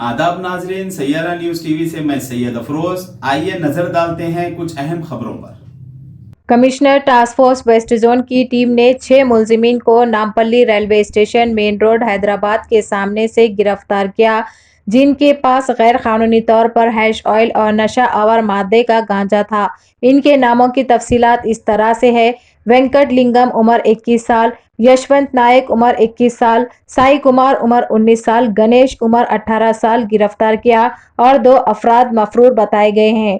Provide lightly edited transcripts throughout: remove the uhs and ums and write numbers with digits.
आदाब नाजरीन, Saiyaara news TV से मैं सैयद अफरोज। आइए नजर डालते हैं कुछ अहम खबरों पर। Commissioner task force west zone की टीम ने 6 मुलजिमीन को Nampally railway station main road Hyderabad के सामने से गिरफ्तार किया, जिनके पास गैर कानूनी तौर पर हैश ऑयल और नशा आवर मादे का गांजा था। इनके नामों की तफसीलात इस तरह से है: वेंकट लिंगम उम्र 21 साल, यशवंत नायक उम्र 21 साल, साई कुमार उम्र 19 साल, गणेश उम्र 18 साल गिरफ्तार किया और 2 अफराद मफरूर बताए गए हैं।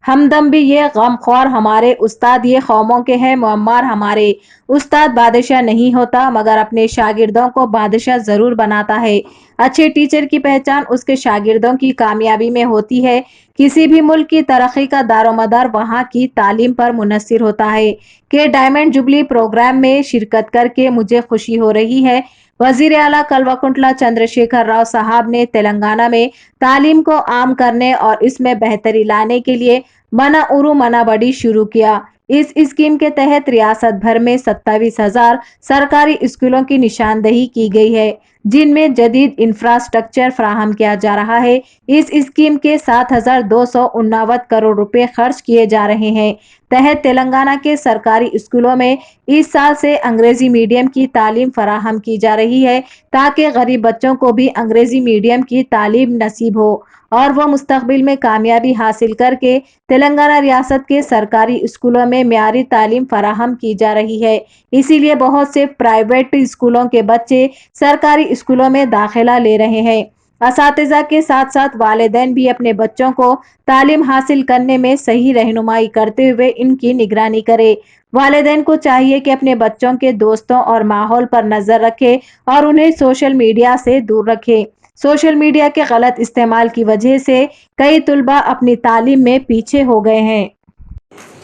हमदम भी ये गमख्वार हमारे उस्ताद ये कौमों के हैं, मुअम्मार हमारे उस्ताद बादशाह नहीं होता मगर अपने शागिर्दों को बादशाह जरूर बनाता है। अच्छे टीचर की पहचान उसके शागिर्दों की कामयाबी में होती है। किसी भी मुल्क की तरक्की का दारोमदार वहाँ की तालीम पर मुनस्सिर होता है। कि डायमंड जुबली प्रोग्राम में शिरकत करके मुझे खुशी हो रही है। वजीर आला कल्वकुंटला चंद्रशेखर राव साहब ने तेलंगाना में तालीम को आम करने और इसमें बेहतरी लाने के लिए मना उरु मना बड़ी शुरू किया। इस स्कीम के तहत रियासत भर में 27,000 सरकारी स्कूलों की निशानदही की गई है, जिनमें जदीद इंफ्रास्ट्रक्चर फराहम किया जा रहा है। इस स्कीम के 7,289 करोड़ रुपए खर्च किए जा रहे हैं। तहत तेलंगाना के सरकारी स्कूलों में इस साल से अंग्रेजी मीडियम की तालीम फराहम की जा रही है, ताकि गरीब बच्चों को भी अंग्रेजी मीडियम की तालीम नसीब हो और वह मुस्तकबिल में कामयाबी हासिल करके तेलंगाना रियासत के सरकारी स्कूलों में म्यारी तालीम फराहम की जा रही है। इसीलिए बहुत से प्राइवेट स्कूलों के बच्चे सरकारी स्कूलों में दाखिला ले रहे हैं। असातिज़ा के साथ साथ वालिदैन भी अपने बच्चों को तालीम हासिल करने में सही रहनुमाई करते हुए इनकी निगरानी करे। वालिदैन को चाहिए कि अपने बच्चों के दोस्तों और माहौल पर नजर रखे और उन्हें सोशल मीडिया से दूर रखे। सोशल मीडिया के गलत इस्तेमाल की वजह से कई तुलबा अपनी तालीम में पीछे हो गए हैं।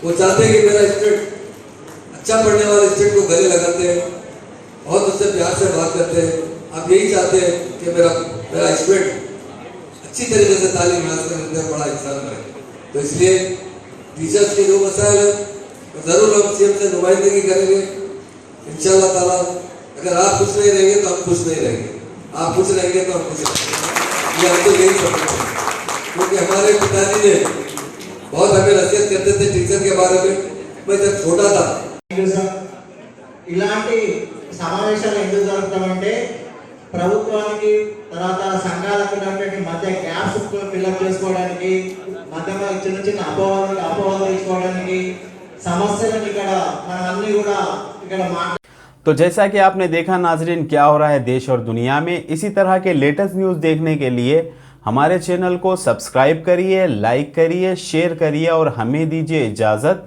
वो चाहते हैं कि मेरा स्टूडेंट अच्छा पढ़ने वाले स्टूडेंट को गले लगाते हैं, बहुत उससे प्यार से बात करते हैं। आप यही चाहते हैं कि मेरा स्टूडेंट अच्छी तरीके से तालीम हासिल करते हैं, बड़ा इंसान बने। तो इसलिए टीचर्स के जो मसाइल है तो जरूर हम सीएम से नुमाइंदगी करेंगे इंशाल्लाह ताला। अगर आप खुश नहीं रहेंगे तो हम खुश नहीं रहेंगे, आप खुश रहेंगे तो हम खुश रहेंगे। ये हम तो यही समझते हैं, क्योंकि हमारे पिताजी ने बहुत हमें नसीहत करते थे टीचर के बारे में। मैं जब छोटा था ఇలాంటి సమావేశాలు ఎందుకు జరుగుతామంటే ప్రభుత్వానికి తర్వాత సంఘాలకు మధ్య గ్యాప్స్ ఫిల్అప్ చేసుకోవడానికి, మధ్యలో చిన్న చిన్న అపోహలు తీసుకోవడానికి, సమస్యలను ఇక్కడ మనం అన్ని కూడా ఇక్కడ तो जैसा कि आपने देखा नाजरीन, क्या हो रहा है देश और दुनिया में। इसी तरह के लेटेस्ट न्यूज़ देखने के लिए हमारे चैनल को सब्सक्राइब करिए, लाइक करिए, शेयर करिए और हमें दीजिए इजाज़त।